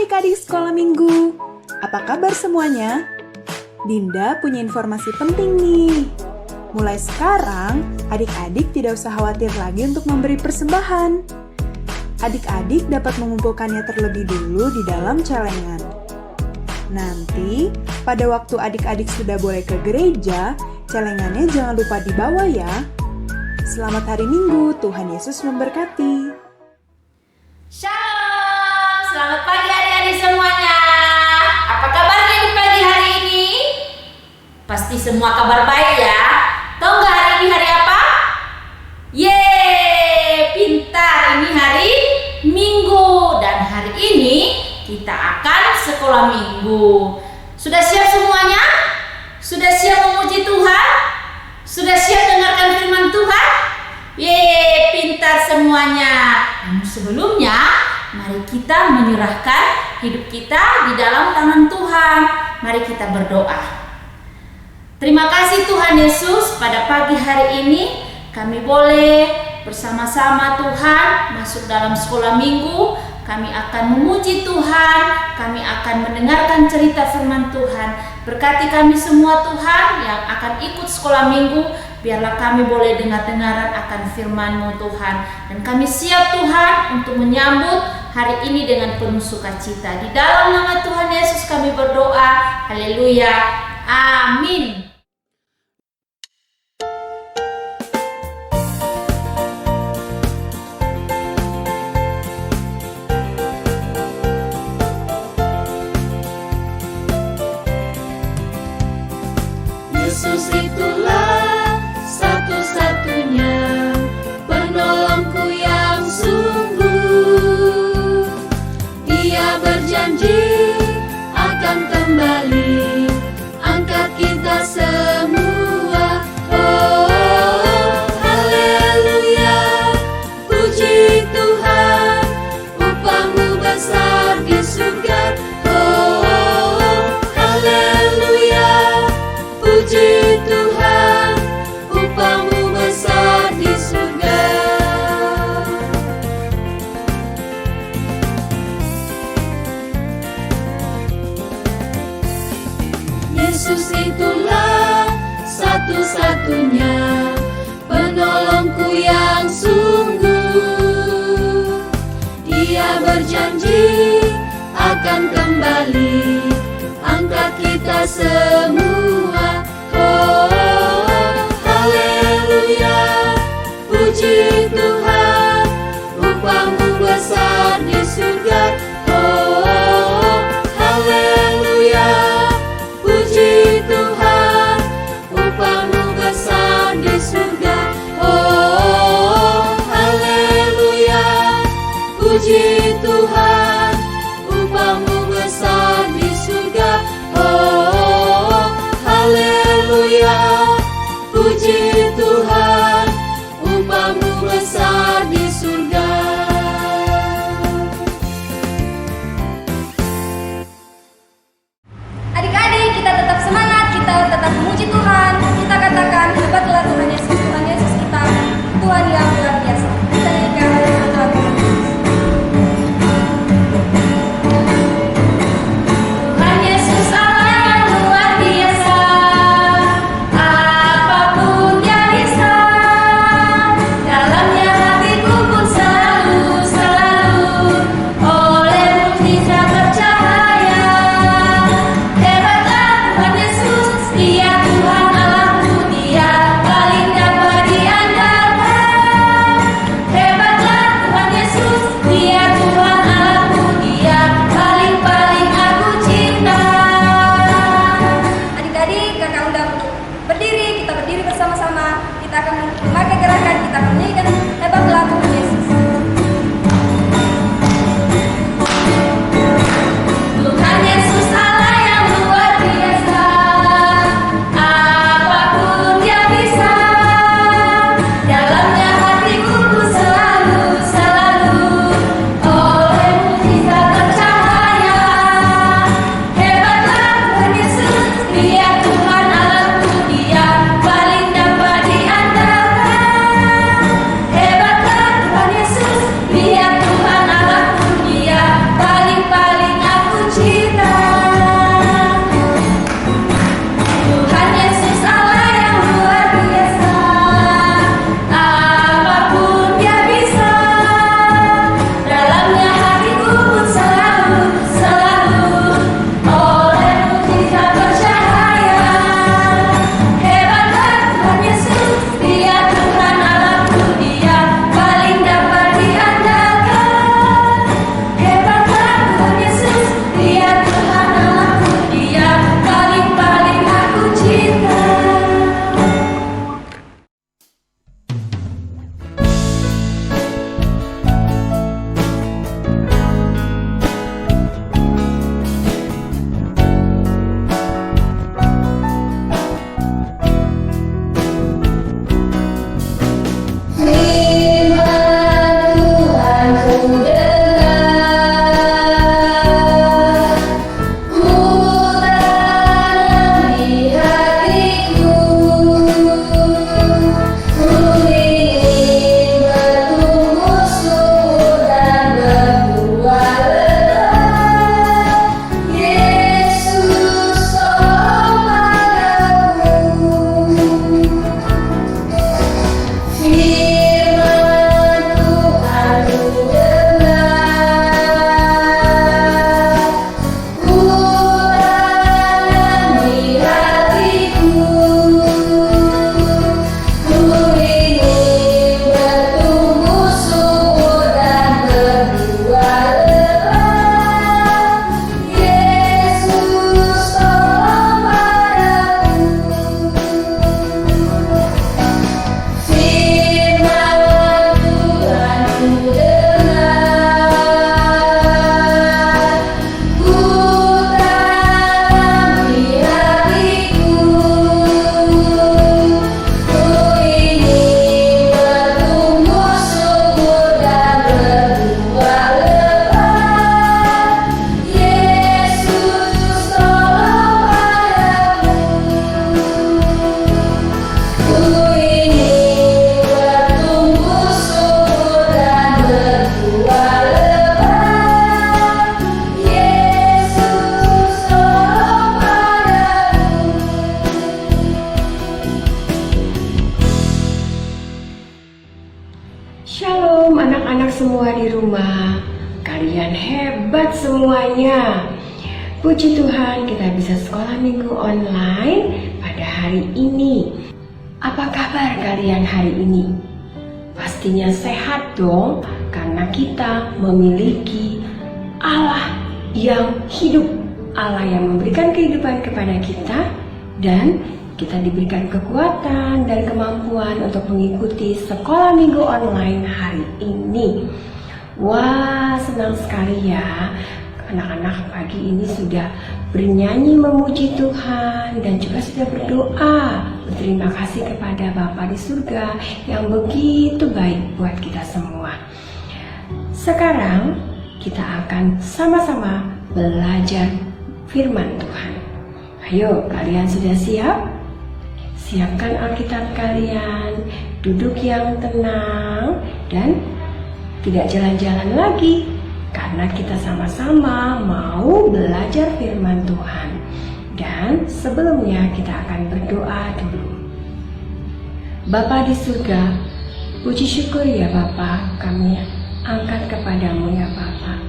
adik-adik sekolah minggu. Apa kabar semuanya? Dinda punya informasi penting nih. Mulai sekarang, adik-adik tidak usah khawatir lagi untuk memberi persembahan. Adik-adik dapat mengumpulkannya terlebih dulu di dalam celengan. Nanti, pada waktu adik-adik sudah boleh ke gereja, celengannya jangan lupa dibawa ya. Selamat hari Minggu, Tuhan Yesus memberkati. Shalom, selamat pagi adik-adik semuanya. Apa kabarnya di pagi hari ini? Pasti semua kabar baik ya. Tahu nggak hari ini hari apa? Yeay, pintar, ini hari Minggu. Dan hari ini kita akan sekolah Minggu. Sudah siap semuanya? Sudah siap memuji Tuhan? Sudah siap dengarkan firman Tuhan? Yeay, pintar semuanya. Namun sebelumnya, mari kita menyerahkan hidup kita di dalam tangan Tuhan. Mari kita berdoa. Terima kasih Tuhan Yesus, pada pagi hari ini kami boleh bersama-sama Tuhan masuk dalam sekolah minggu. Kami akan memuji Tuhan, kami akan mendengarkan cerita firman Tuhan. Berkati kami semua Tuhan yang akan ikut sekolah minggu. Biarlah kami boleh dengar-dengaran akan firman-Mu Tuhan. Dan kami siap Tuhan untuk menyambut hari ini dengan penuh sukacita. Di dalam nama Tuhan Yesus kami berdoa. Haleluya. Amin. Yesus itulah satu-satunya penolongku yang sungguh. Dia berjanji akan kembali angkat kita semua. Oh, haleluya, puji Tuhan, upahmu besar di surga. Oh, haleluya, puji Tuhan, upahmu besar di surga. Yesus itulah satu-satunya penolongku yang sungguh. Dia berjanji akan kembali angkat kita semua. Oh, haleluya, puji Tuhan, upahmu besar di surga. Oh, haleluya, puji Tuhan, upahmu besar di surga. Oh, haleluya, puji Tuhan, upahmu besar di surga. Oh, haleluya, puji Tuhan, upahmu besar di surga. Adik-adik, kita tetap semangat, kita tetap memuji Tuhan. Kita katakan, hebatlah Tuhan Yesus kita, Tuhan yang luar biasa. Kita nyanyikan lagu Tuhan Yesus. kalian hebat semuanya. Puji Tuhan kita bisa sekolah minggu online pada hari ini. Apa kabar kalian hari ini? Pastinya sehat dong, karena kita memiliki Allah yang hidup, Allah yang memberikan kehidupan kepada kita, dan kita diberikan kekuatan dan kemampuan untuk mengikuti sekolah minggu online hari ini. Wah, senang sekali ya. Anak-anak pagi ini sudah bernyanyi memuji Tuhan dan juga sudah berdoa. Berterima kasih kepada Bapa di surga yang begitu baik buat kita semua. Sekarang kita akan sama-sama belajar firman Tuhan. Ayo, kalian sudah siap? Siapkan Alkitab kalian, duduk yang tenang dan tidak jalan-jalan lagi, karena kita sama-sama mau belajar firman Tuhan. Dan sebelumnya kita akan berdoa dulu. Bapa di surga, puji syukur ya Bapa, kami angkat kepadamu ya Bapa,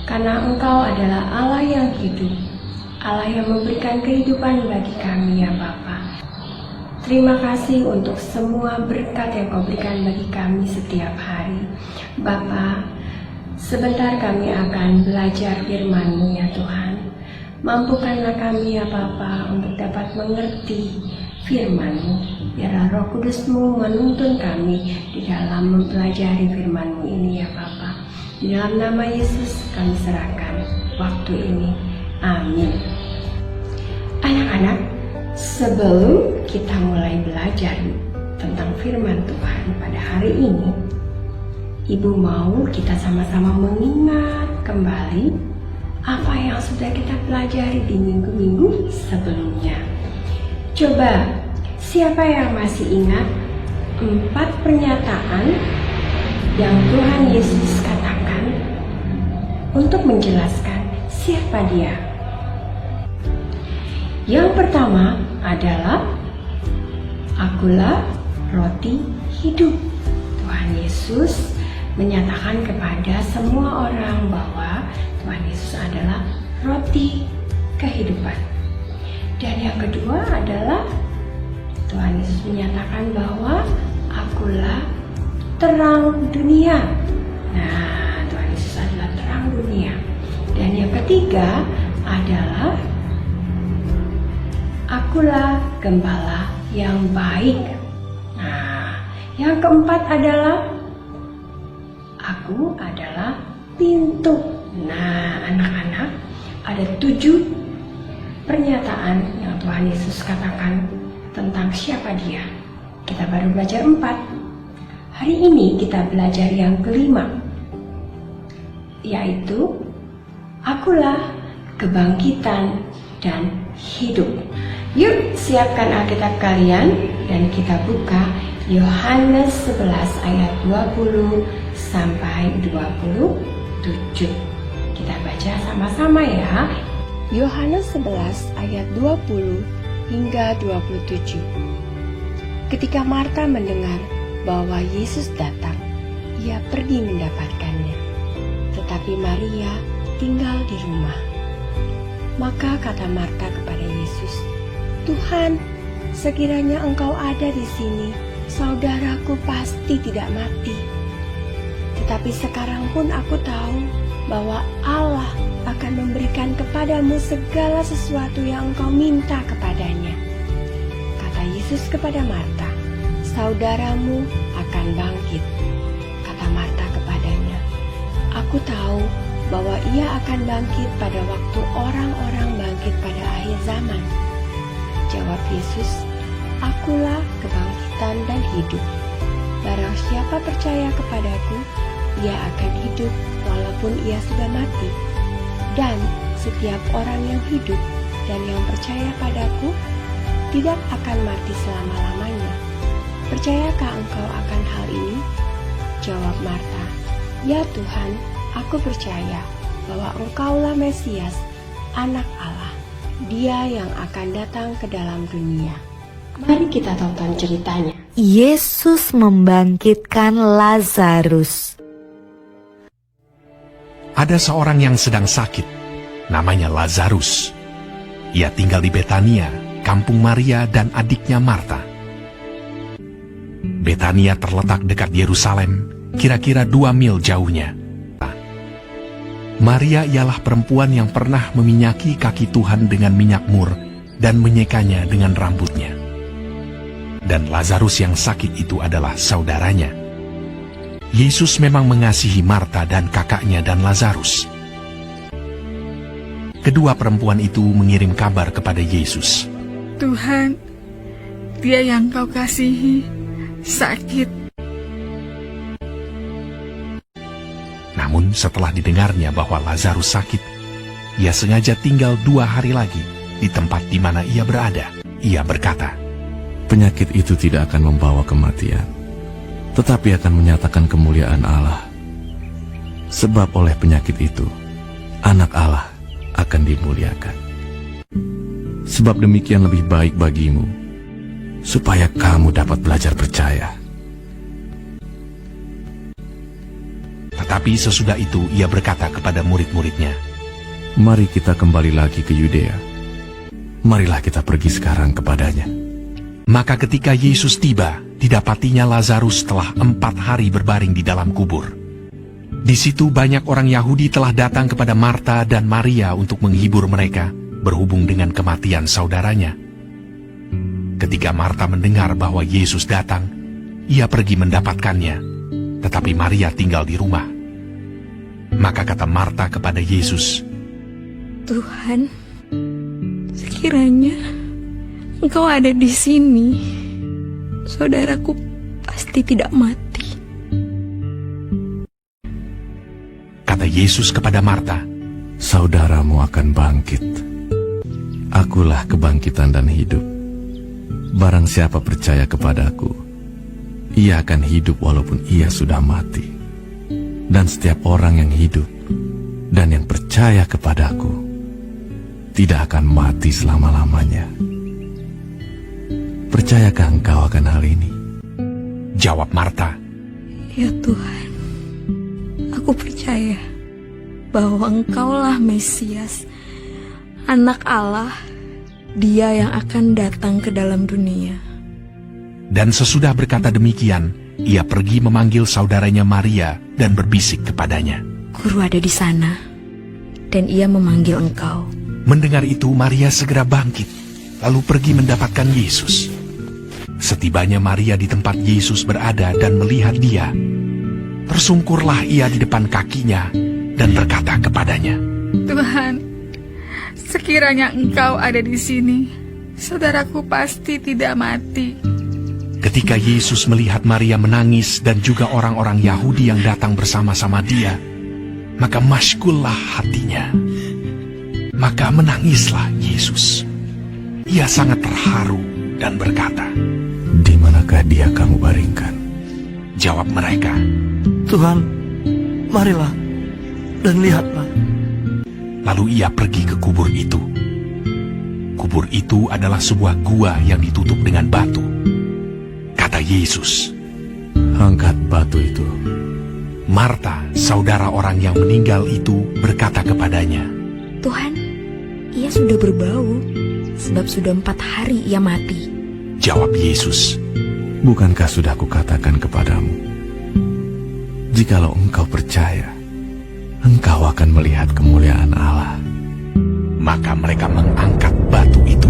karena Engkau adalah Allah yang hidup, Allah yang memberikan kehidupan bagi kami ya Bapa. Terima kasih untuk semua berkat yang Kau berikan bagi kami setiap hari. Bapa, sebentar kami akan belajar firman-Mu ya Tuhan. Mampukanlah kami ya Bapa untuk dapat mengerti firman-Mu. Biarlah Roh Kudus-Mu menuntun kami di dalam mempelajari firman-Mu ini ya Bapa. Di dalam nama Yesus kami serahkan waktu ini. Amin. Anak-anak, sebelum kita mulai belajar tentang firman Tuhan pada hari ini, Ibu mau kita sama-sama mengingat kembali apa yang sudah kita pelajari di minggu-minggu sebelumnya. Coba, siapa yang masih ingat 4 pernyataan yang Tuhan Yesus katakan untuk menjelaskan siapa Dia? Yang pertama adalah, Akulah roti hidup. Tuhan Yesus menyatakan kepada semua orang bahwa Tuhan Yesus adalah roti kehidupan. Dan yang kedua adalah Tuhan Yesus menyatakan bahwa Akulah terang dunia. Nah, Tuhan Yesus adalah terang dunia. Dan yang ketiga adalah Akulah gembala yang baik. Nah, yang keempat adalah Aku adalah pintu. Nah, anak-anak, ada 7 pernyataan yang Tuhan Yesus katakan tentang siapa Dia. Kita baru belajar 4. Hari ini kita belajar yang kelima, yaitu Akulah kebangkitan dan hidup. Yuk, siapkan Alkitab kalian dan kita buka Yohanes 11 ayat 20 sampai 27. Kita baca sama-sama ya. Yohanes 11 ayat 20 hingga 27. Ketika Marta mendengar bahwa Yesus datang, ia pergi mendapatkannya. Tetapi Maria tinggal di rumah. Maka kata Marta kepada Yesus, "Tuhan, sekiranya Engkau ada di sini, saudaraku pasti tidak mati. Tetapi sekarang pun aku tahu bahwa Allah akan memberikan kepadamu segala sesuatu yang engkau minta kepadanya." Kata Yesus kepada Marta, "Saudaramu akan bangkit." Kata Marta kepadanya, "Aku tahu bahwa ia akan bangkit pada waktu orang-orang bangkit pada akhir zaman." Jawab Yesus, "Akulah kebangkitan dan hidup. Barang siapa percaya kepadaku, ia akan hidup walaupun ia sudah mati. Dan setiap orang yang hidup dan yang percaya padaku tidak akan mati selama-lamanya. Percayakah engkau akan hal ini?" Jawab Marta, "Ya Tuhan, aku percaya bahwa Engkaulah Mesias, Anak Allah, Dia yang akan datang ke dalam dunia." Mari kita tonton ceritanya. Yesus membangkitkan Lazarus. Ada seorang yang sedang sakit, namanya Lazarus. Ia tinggal di Betania, kampung Maria dan adiknya Marta. Betania terletak dekat Yerusalem, kira-kira 2 mil jauhnya. Maria ialah perempuan yang pernah meminyaki kaki Tuhan dengan minyak mur dan menyekanya dengan rambutnya. Dan Lazarus yang sakit itu adalah saudaranya. Yesus memang mengasihi Marta dan kakaknya dan Lazarus. Kedua perempuan itu mengirim kabar kepada Yesus. Tuhan, dia yang kau kasihi sakit. Namun setelah didengarnya bahwa Lazarus sakit, ia sengaja tinggal 2 hari lagi di tempat di mana ia berada. Ia berkata, penyakit itu tidak akan membawa kematian, tetapi akan menyatakan kemuliaan Allah. Sebab oleh penyakit itu, anak Allah akan dimuliakan. Sebab demikian lebih baik bagimu, supaya kamu dapat belajar percaya. Tetapi sesudah itu ia berkata kepada murid-muridnya, Mari kita kembali lagi ke Yudea. Marilah kita pergi sekarang kepadanya. Maka ketika Yesus tiba, didapatinya Lazarus telah 4 hari berbaring di dalam kubur. Di situ banyak orang Yahudi telah datang kepada Marta dan Maria untuk menghibur mereka berhubung dengan kematian saudaranya. Ketika Marta mendengar bahwa Yesus datang, ia pergi mendapatkannya, tetapi Maria tinggal di rumah. Maka kata Marta kepada Yesus, Tuhan, sekiranya Engkau ada di sini, saudaraku pasti tidak mati. Kata Yesus kepada Marta, saudaramu akan bangkit. Akulah kebangkitan dan hidup. Barang siapa percaya kepadaku, ia akan hidup walaupun ia sudah mati. Dan setiap orang yang hidup dan yang percaya kepadaku tidak akan mati selama-lamanya. Percayakah engkau akan hal ini? Jawab Marta, Ya Tuhan, aku percaya bahwa Engkaulah Mesias, Anak Allah, Dia yang akan datang ke dalam dunia. Dan sesudah berkata demikian, ia pergi memanggil saudaranya Maria dan berbisik kepadanya. Guru ada di sana, dan ia memanggil engkau. Mendengar itu, Maria segera bangkit, lalu pergi mendapatkan Yesus. Setibanya Maria di tempat Yesus berada dan melihat dia, tersungkurlah ia di depan kakinya dan berkata kepadanya, Tuhan, sekiranya engkau ada di sini, saudaraku pasti tidak mati. Ketika Yesus melihat Maria menangis dan juga orang-orang Yahudi yang datang bersama-sama dia, maka masykullah hatinya. Maka menangislah Yesus. Ia sangat terharu dan berkata, Di manakah dia kamu baringkan? Jawab mereka, Tuhan, marilah dan lihatlah. Lalu ia pergi ke kubur itu. Kubur itu adalah sebuah gua yang ditutup dengan batu. Kata Yesus, Angkat batu itu. Marta, saudara orang yang meninggal itu, berkata kepadanya, Tuhan, ia sudah berbau, sebab sudah 4 hari ia mati. Jawab Yesus, Bukankah sudah kukatakan kepadamu, jikalau engkau percaya, engkau akan melihat kemuliaan Allah. Maka mereka mengangkat batu itu.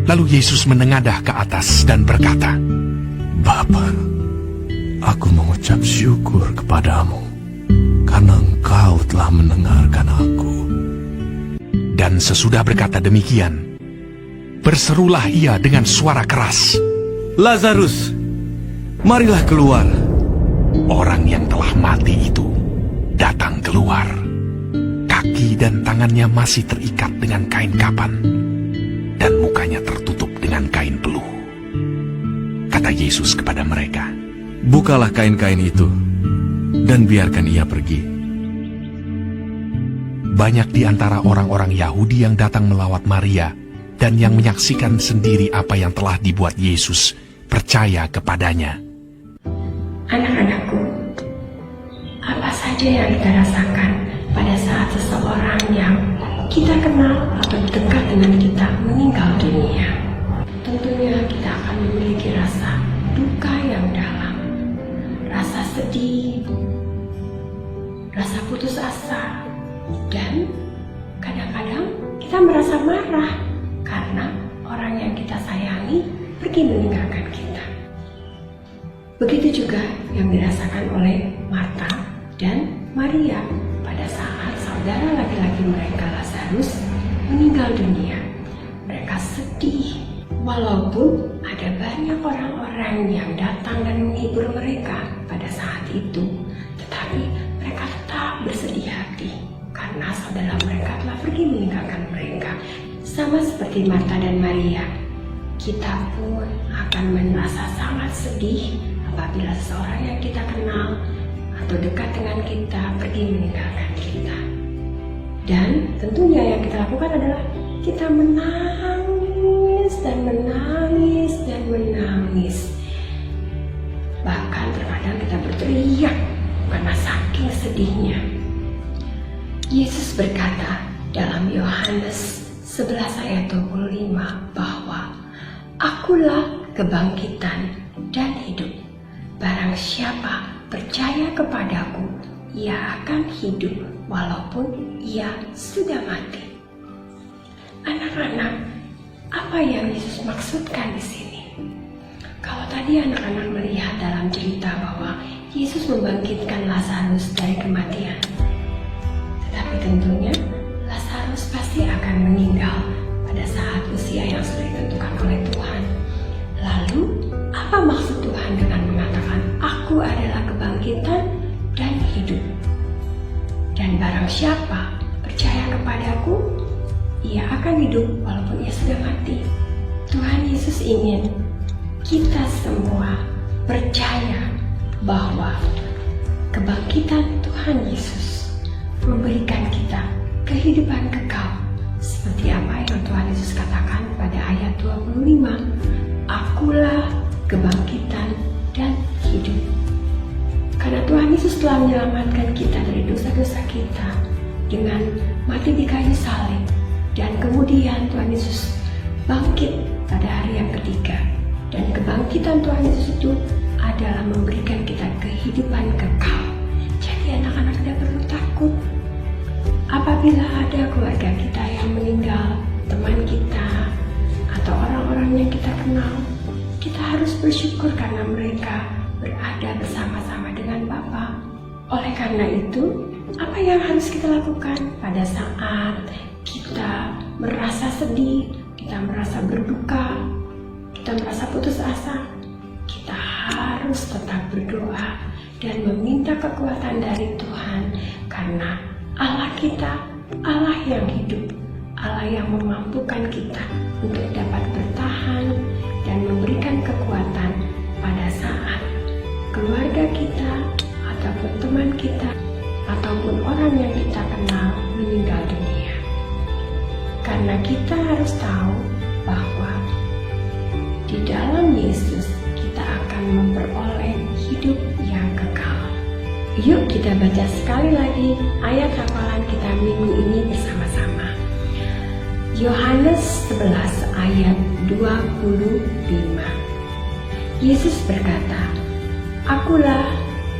Lalu Yesus menengadah ke atas dan berkata, Bapa, aku mengucap syukur kepadamu, karena engkau telah mendengarkan aku. Dan sesudah berkata demikian, berserulah ia dengan suara keras, Lazarus, marilah keluar. Orang yang telah mati itu datang keluar. Kaki dan tangannya masih terikat dengan kain kapan, dan mukanya tertutup dengan kain peluh. Kata Yesus kepada mereka, Bukalah kain-kain itu, dan biarkan ia pergi. Banyak di antara orang-orang Yahudi yang datang melawat Maria dan yang menyaksikan sendiri apa yang telah dibuat Yesus percaya kepadanya. Anak-anakku, apa saja saja yang kita rasakan pada saat seseorang yang kita kenal atau dekat dengan kita meninggal dunia. Tentunya kita akan memiliki rasa duka yang dalam, rasa sedih, rasa putus asa, dan kadang-kadang kita merasa marah karena orang yang kita sayangi pergi meninggalkan kita. Begitu juga yang dirasakan oleh Marta dan Maria pada saat saudara laki-laki mereka Lazarus meninggal dunia. Mereka sedih, walaupun ada banyak orang-orang yang datang dan menghibur mereka pada saat itu, tetapi mereka tetap bersedih hati karena saudara mereka telah pergi meninggalkan mereka. Sama seperti Marta dan Maria, kita pun akan merasa sangat sedih apabila seseorang yang kita kenal atau dekat dengan kita pergi meninggalkan kita. Dan tentunya yang kita lakukan adalah kita menangis dan menangis dan menangis. Bahkan terkadang kita berteriak karena saking sedihnya. Yesus berkata dalam Yohanes 11 ayat 25 bahwa Akulah kebangkitan dan hidup. Barang siapa percaya kepadaku, ia akan hidup walaupun ia sudah mati. Anak-anak, apa yang Yesus maksudkan di sini? Kalau tadi anak-anak melihat dalam cerita bahwa Yesus membangkitkan Lazarus dari kematian, tetapi tentunya Lazarus pasti akan meninggal pada saat usia yang sudah ditentukan oleh Tuhan. Lalu, apa maksud Tuhan dengan mengatakan, Aku adalah kebangkitan dan hidup. Dan barang siapa percaya kepadaku, ia akan hidup walaupun ia sudah mati. Tuhan Yesus ingin kita semua percaya bahwa kebangkitan Tuhan Yesus memberikan kita kehidupan kekal. Seperti apa yang Tuhan Yesus katakan pada ayat 25, Akulah kebangkitan dan hidup. Karena Tuhan Yesus telah menyelamatkan kita dari dosa-dosa kita dengan mati di kayu salib, dan kemudian Tuhan Yesus bangkit pada hari yang ketiga. Dan kebangkitan Tuhan Yesus itu adalah memberikan kita kehidupan kekal. Jadi anak-anak tidak perlu takut apabila ada keluarga kita yang meninggal, teman kita, atau orang-orang yang kita kenal. Kita harus bersyukur karena mereka berada bersama-sama dengan Bapa. Oleh karena itu, apa yang harus kita lakukan pada saat kita merasa sedih, kita merasa berduka, kita merasa putus asa? Kita harus tetap berdoa dan meminta kekuatan dari Tuhan, karena Allah kita, Allah yang hidup, Allah yang memampukan kita untuk dapat bertahan dan memberikan kekuatan pada saat keluarga kita ataupun teman kita ataupun orang yang kita kenal meninggal dunia. Karena kita harus tahu bahwa di dalam Yesus kita akan memperoleh hidup yang kekal. Yuk kita baca sekali lagi ayat hafalan kita minggu ini bersama-sama. Yohanes 11 ayat 25. Yesus berkata, Akulah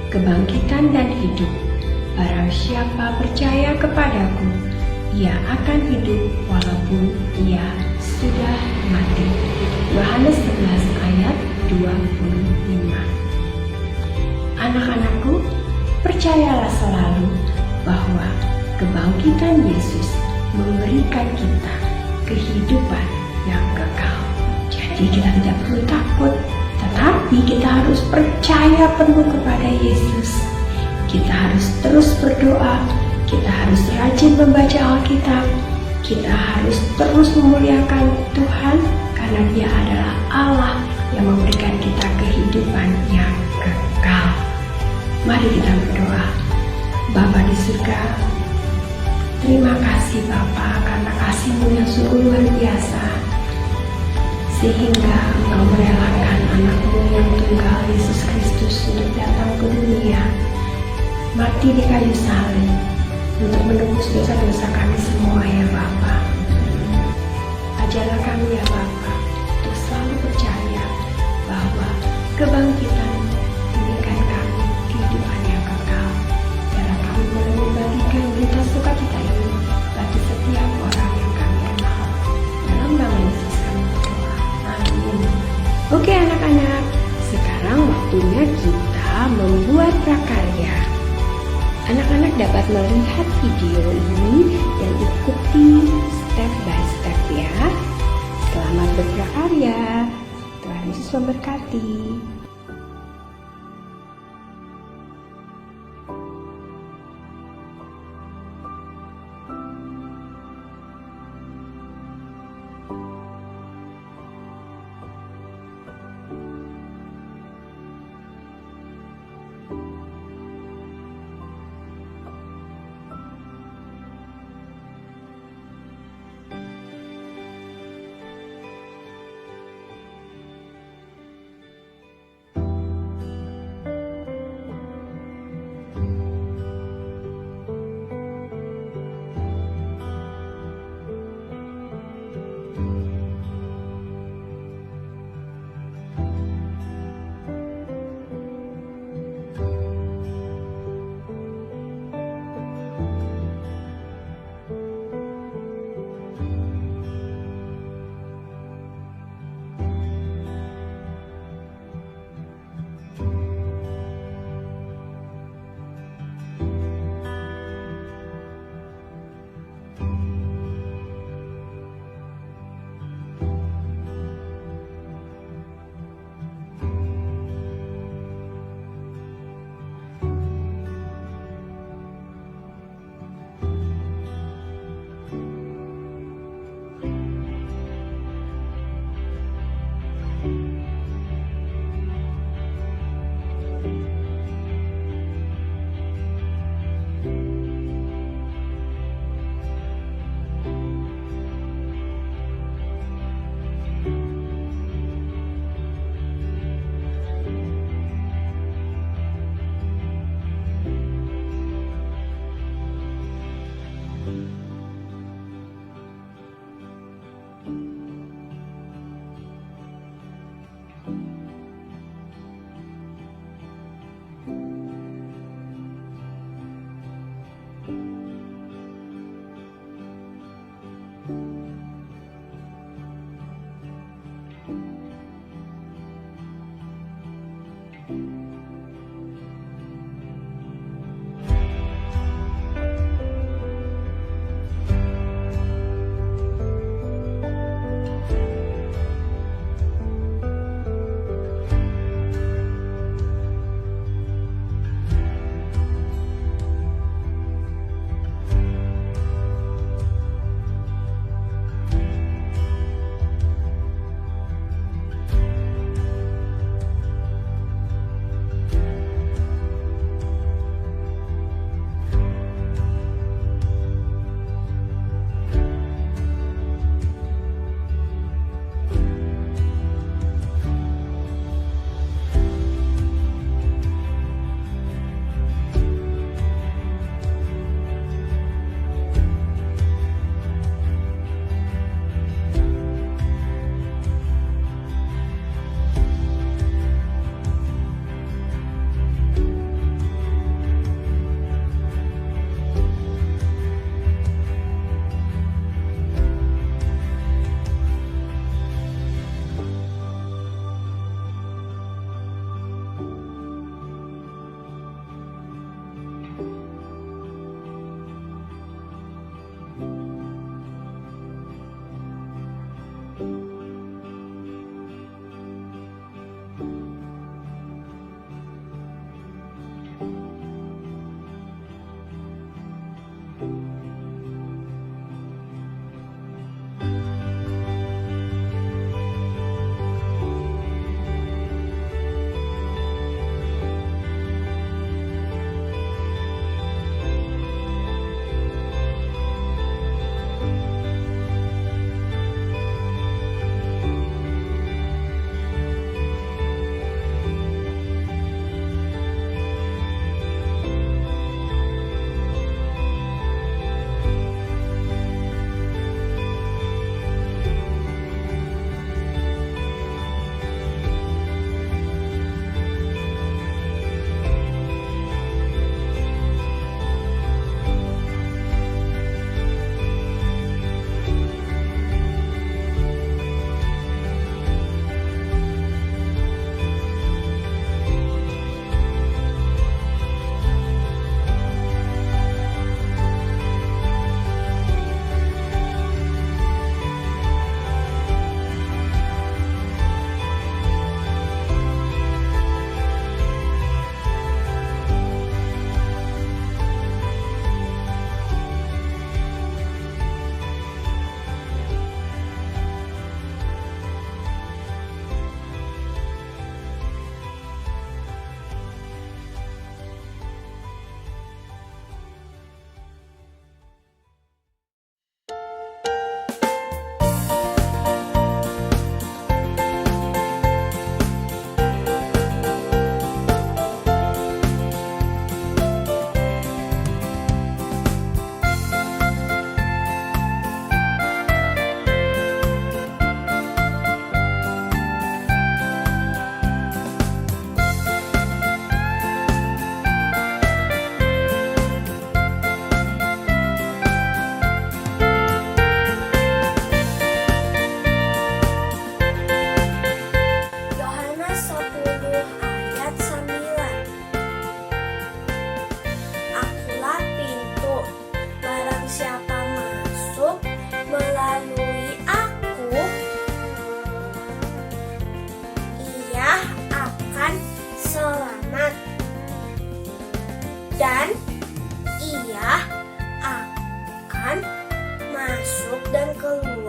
kebangkitan dan hidup. Barang siapa percaya kepadaku, ia akan hidup walaupun ia sudah mati. Yohanes 11 ayat 25. Anak-anakku, percayalah selalu bahwa kebangkitan Yesus memberikan kita kehidupan yang kekal. Jadi kita tidak perlu takut, tetapi kita harus percaya penuh kepada Yesus. Kita harus terus berdoa, kita harus rajin membaca Alkitab, kita harus terus memuliakan Tuhan karena Dia adalah Allah yang memberikan kita kehidupan yang kekal. Mari kita berdoa. Bapa di surga, terima kasih Bapa karena kasih-Mu yang sungguh luar biasa, sehingga Engkau merelakan anak-Mu yang tunggal Yesus Kristus untuk datang ke dunia mati di kayu salib untuk menebus dosa-dosa kami semua ya Bapa. Ajarlah kami ya Bapa untuk selalu percaya bahwa kebangkitan memberikan kami kehidupan yang kekal. Biarlah kami boleh membagikan berita sukacita ini bagi setiap orang yang kami kenal. Dalam nama Yesus kami berdoa. Amin. Oke anak-anak, sekarang waktunya kita membuat prakarya. Anak-anak dapat melihat video ini dan ikuti step by step ya. Selamat berprakarya. Tuhan Yesus memberkati.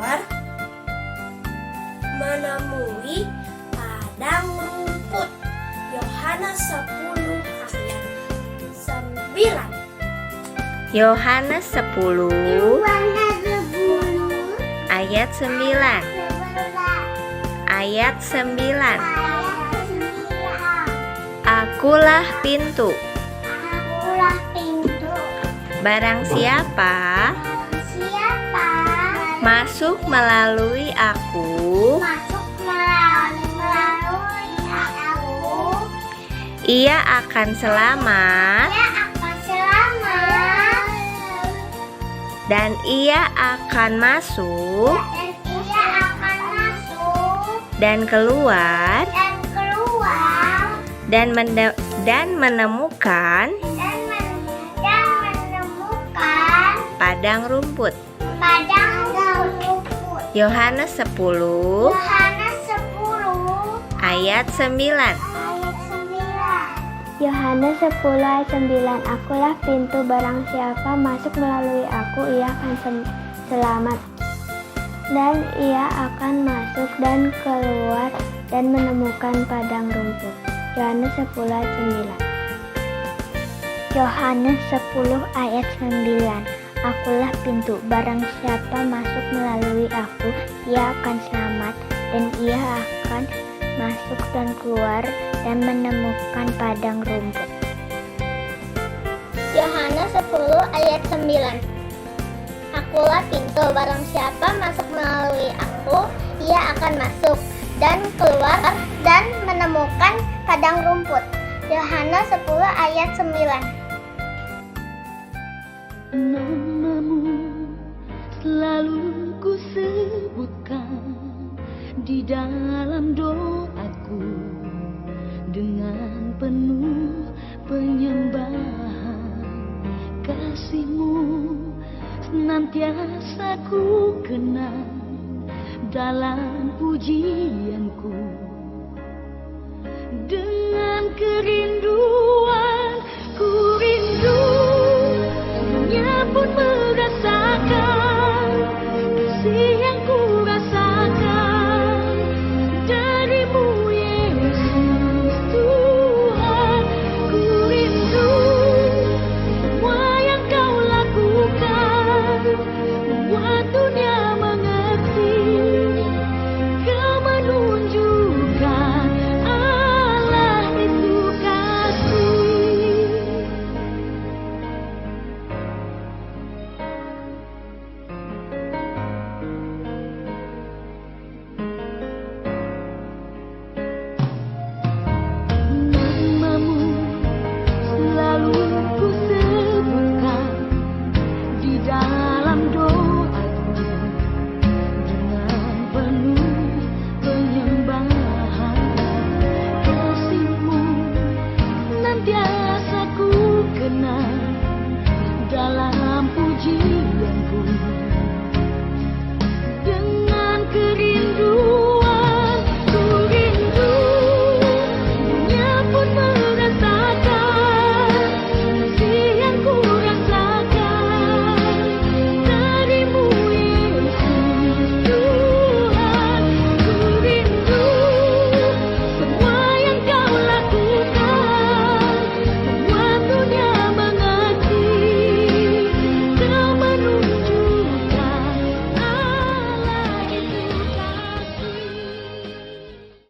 keluar menemui padang rumput. Yohanes 10 ayat 9. Yohanes 10 ayat 9. Ayat 9. Akulah pintu. Barang siapa masuk melalui aku, ia akan selamat, dan ia akan masuk dan keluar dan menemukan padang rumput. Yohanes 10 ayat 9. Yohanes 10 ayat 9. Akulah pintu, barang siapa masuk melalui aku, ia akan selamat. Dan ia akan masuk dan keluar dan menemukan padang rumput. Yohanes 10 ayat 9. Yohanes 10 ayat 9. Akulah pintu, barang siapa masuk melalui aku, ia akan selamat, dan ia akan masuk dan keluar dan menemukan padang rumput. Yohanes 10 ayat 9. Akulah pintu, barang siapa masuk melalui aku, ia akan masuk dan keluar dan menemukan padang rumput. Yohanes 10 ayat 9. Namamu selalu ku sebutkan di dalam doaku, dengan penuh penyembahan. Kasih-Mu senantiasa ku kenang dalam pujianku. Dengan kerinduan ku rindu, dunia pun merasakan kasih yang ku rasakan darimu, Yesus Tuhan. Ku rindu semua yang kau lakukan, membuat dunia mengerti kau menunjukkan Allah itu kasih. Namamu selalu ku sebutkan di dalam doa.